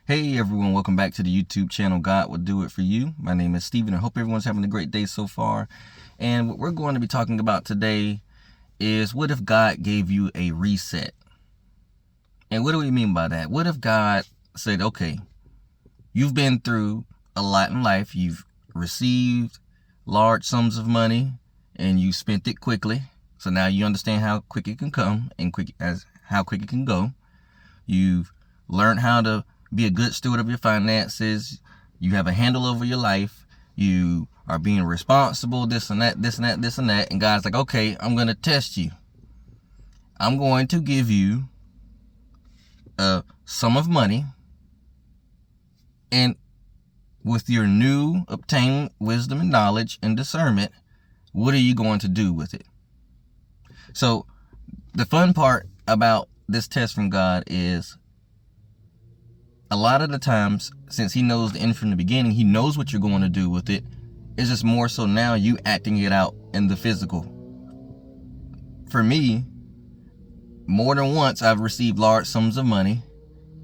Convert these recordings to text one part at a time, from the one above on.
Hey everyone, welcome back to the YouTube channel God Will Do It For You. My name is Steven. I hope everyone's having a great day so far. And what we're going to be talking about today is, what if God gave you a reset? And what do we mean by that? What if God said, okay, you've been through a lot in life. You've received large sums of money and you spent it quickly. So now you understand how quick it can come and how quick it can go. You've learned how to be a good steward of your finances. You have a handle over your life. You are being responsible, this and that, this and that, this and that. And God's like, okay, I'm going to test you. I'm going to give you a sum of money. And with your new obtained wisdom and knowledge and discernment, what are you going to do with it? So the fun part about this test from God is, a lot of the times, since he knows the end from the beginning, he knows what you're going to do with it. It's just more so now you acting it out in the physical. For me, more than once I've received large sums of money,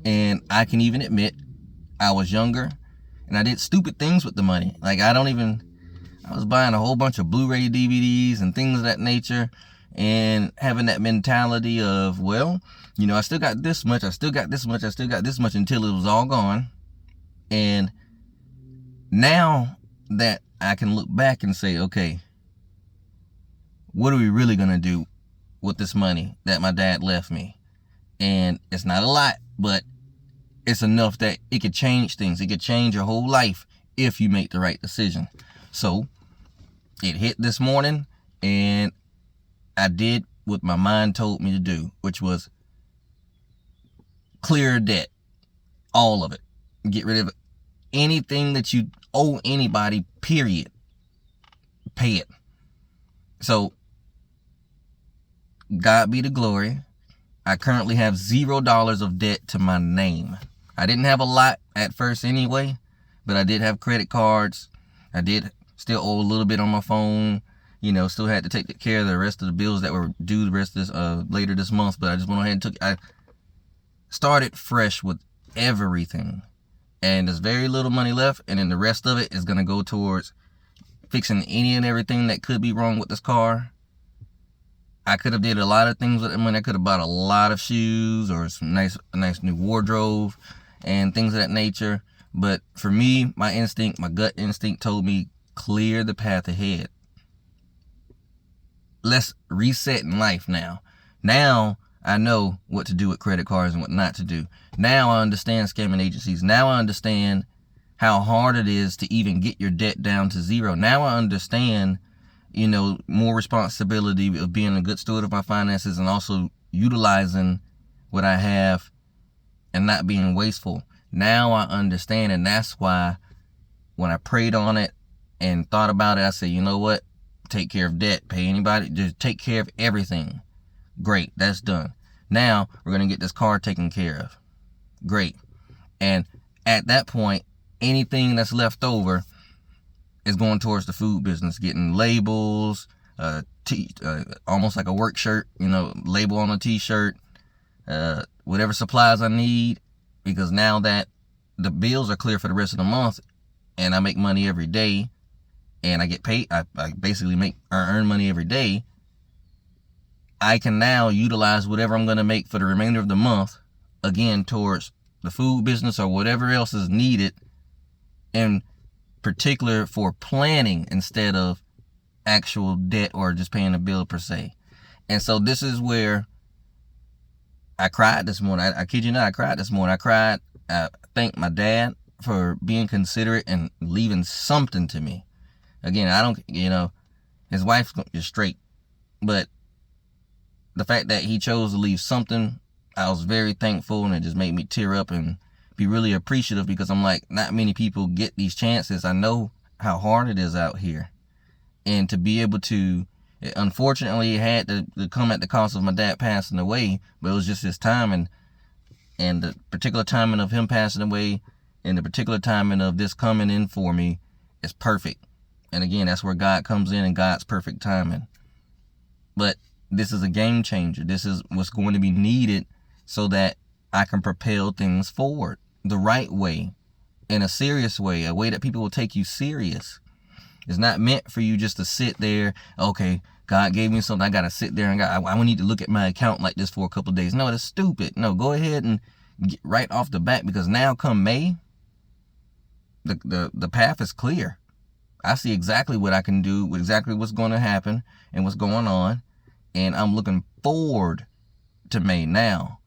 and I can even admit I was younger and I did stupid things with the money. Like I was buying a whole bunch of Blu-ray DVDs and things of that nature, and having that mentality of, well, you know, I still got this much, I still got this much, I still got this much, until it was all gone. And now that I can look back and say, okay, what are we really going to do with this money that my dad left me? And it's not a lot, but it's enough that it could change things. It could change your whole life if you make the right decision. So it hit this morning, and I did what my mind told me to do, which was clear debt, all of it. Get rid of anything that you owe anybody, period. Pay it. So God be the glory. I currently have $0 of debt to my name. I didn't have a lot at first anyway, but I did have credit cards. I did still owe a little bit on my phone. You know, still had to take care of the rest of the bills that were due the rest of this later this month. But I just went ahead and I started fresh with everything. And there's very little money left, and then the rest of it is going to go towards fixing any and everything that could be wrong with this car. I could have did a lot of things with the money. I could have bought a lot of shoes or a nice new wardrobe and things of that nature. But for me, my gut instinct told me, clear the path ahead. Let's reset in life now. Now I know what to do with credit cards and what not to do. Now I understand scamming agencies. Now I understand how hard it is to even get your debt down to zero. Now I understand, you know, more responsibility of being a good steward of my finances, and also utilizing what I have and not being wasteful. Now I understand, and that's why when I prayed on it and thought about it, I said, you know what? Take care of debt, pay anybody, just take care of everything. Great, that's done. Now we're going to get this car taken care of. Great. And at that point, anything that's left over is going towards the food business, getting labels, almost like a work shirt, you know, label on a t-shirt, whatever supplies I need, because now that the bills are clear for the rest of the month and I make money every day, and I get paid, I basically earn money every day, I can now utilize whatever I'm going to make for the remainder of the month, again, towards the food business or whatever else is needed, in particular for planning instead of actual debt or just paying a bill per se. And so this is where I cried this morning. I kid you not, I cried this morning. I cried. I thanked my dad for being considerate and leaving something to me. Again, I don't, you know, his wife is straight, but the fact that he chose to leave something, I was very thankful, and it just made me tear up and be really appreciative, because I'm like, not many people get these chances. I know how hard it is out here, and to be able to, unfortunately, it had to come at the cost of my dad passing away, but it was just his timing, and the particular timing of him passing away and the particular timing of this coming in for me is perfect. And again, that's where God comes in and God's perfect timing. But this is a game changer. This is what's going to be needed so that I can propel things forward. the right way, in a serious way, a way that people will take you serious. It's not meant for you just to sit there, okay, God gave me something, I got to sit there and I need to look at my account like this for a couple of days. No, that's stupid. No, go ahead and get right off the bat, because now come May, the path is clear. I see exactly what I can do, exactly what's going to happen and what's going on, and I'm looking forward to May. Now,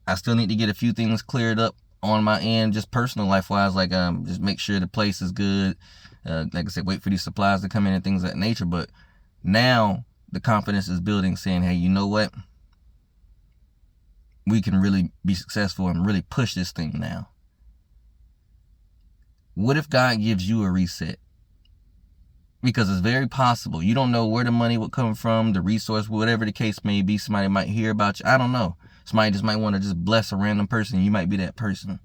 I still need to get a few things cleared up on my end, just personal life wise, like just make sure the place is good. Like I said, wait for these supplies to come in and things of that nature. But now the confidence is building, saying, hey, you know what? We can really be successful and really push this thing now. What if God gives you a reset? Because it's very possible. You don't know where the money would come from, the resource, whatever the case may be. Somebody might hear about you. I don't know. Somebody just might want to just bless a random person. You might be that person.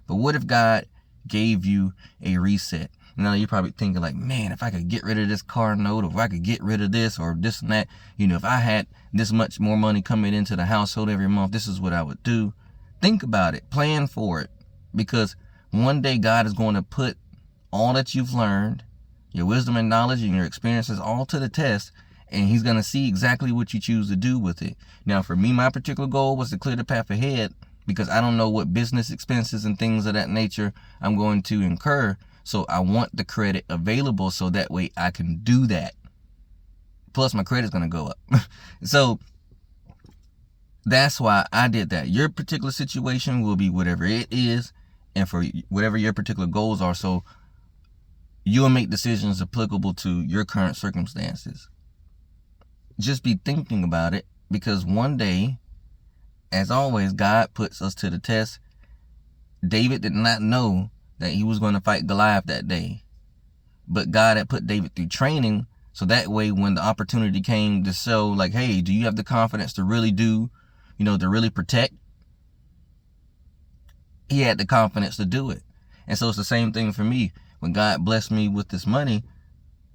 But what if God gave you a reset? Now you're probably thinking like, man, if I could get rid of this car note, or if I could get rid of this or this and that, if I had this much more money coming into the household every month, this is what I would do. Think about it. Plan for it. Because one day God is going to put all that you've learned, your wisdom and knowledge and your experiences, all to the test, and he's going to see exactly what you choose to do with it. Now, for me, my particular goal was to clear the path ahead, because I don't know what business expenses and things of that nature I'm going to incur. So I want the credit available so that way I can do that. Plus, my credit's going to go up. So that's why I did that. Your particular situation will be whatever it is, and for whatever your particular goals are. So you'll make decisions applicable to your current circumstances. Just be thinking about it, because one day, as always, God puts us to the test. David did not know that he was going to fight Goliath that day. But God had put David through training, so that way when the opportunity came to show, like, hey, do you have the confidence to really do, to really protect? He had the confidence to do it. And so it's the same thing for me. When God blessed me with this money,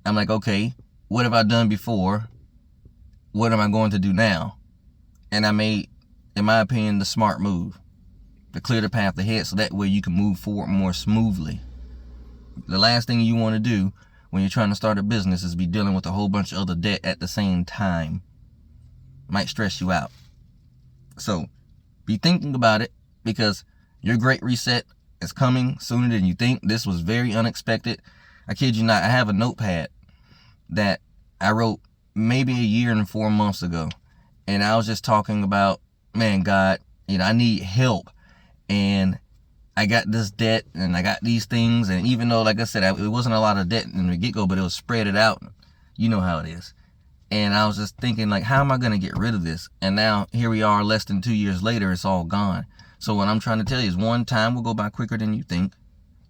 I'm like, okay, what have I done before? What am I going to do now? And I made, in my opinion, the smart move to clear the path ahead, so that way you can move forward more smoothly. The last thing you want to do when you're trying to start a business is be dealing with a whole bunch of other debt at the same time. Might stress you out. So be thinking about it, because your great reset is coming sooner than you think. This was very unexpected. I kid you not, I have a notepad that I wrote maybe a year and 4 months ago. And I was just talking about, man, God, I need help. And I got this debt and I got these things. And even though, like I said, it wasn't a lot of debt in the get-go, but it was spread it out. You know how it is. And I was just thinking, like, how am I going to get rid of this? And now here we are, less than 2 years later, it's all gone. So what I'm trying to tell you is, 1, time will go by quicker than you think.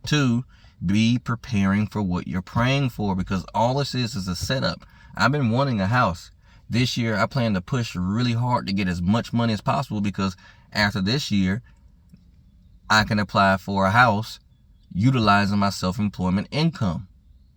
2, be preparing for what you're praying for, because all this is a setup. I've been wanting a house. This year, I plan to push really hard to get as much money as possible, because after this year, I can apply for a house utilizing my self-employment income.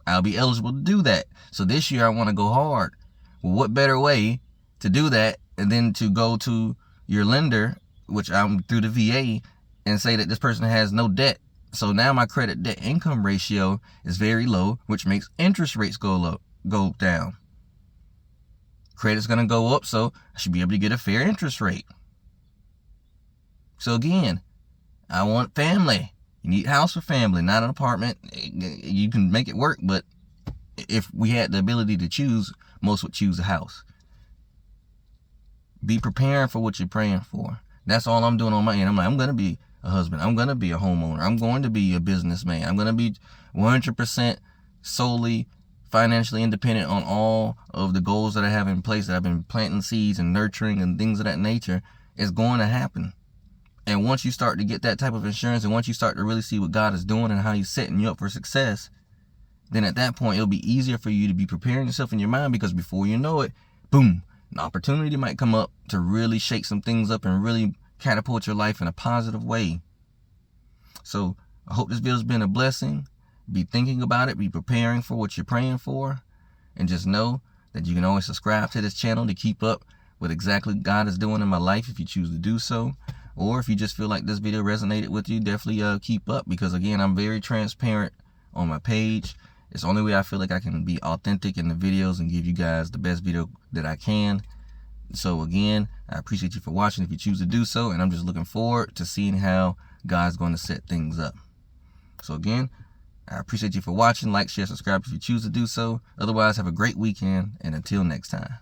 I'll be eligible to do that. So this year, I want to go hard. Well, what better way to do that than to go to your lender, which I'm through the VA, and say that this person has no debt. So now my credit debt income ratio is very low, which makes interest rates go down. Credit's going to go up, so I should be able to get a fair interest rate. So again, I want family. You need a house for family, not an apartment. You can make it work, but if we had the ability to choose, most would choose a house. Be preparing for what you're praying for. That's all I'm doing on my end. I'm like, I'm going to be a husband. I'm going to be a homeowner. I'm going to be a businessman. I'm going to be 100% solely financially independent on all of the goals that I have in place, that I've been planting seeds and nurturing and things of that nature. It's going to happen. And once you start to get that type of insurance, and once you start to really see what God is doing and how he's setting you up for success, then at that point, it'll be easier for you to be preparing yourself in your mind, because before you know it, boom, an opportunity might come up to really shake some things up and really catapult your life in a positive way. So I hope this video has been a blessing. Be thinking about it. Be preparing for what you're praying for. And just know that you can always subscribe to this channel to keep up with exactly what God is doing in my life if you choose to do so. Or if you just feel like this video resonated with you, definitely keep up, because again, I'm very transparent on my page. It's the only way I feel like I can be authentic in the videos and give you guys the best video that I can. So again, I appreciate you for watching if you choose to do so, and I'm just looking forward to seeing how God's going to set things up. So again, I appreciate you for watching. Like, share, subscribe if you choose to do so. Otherwise, have a great weekend, and until next time.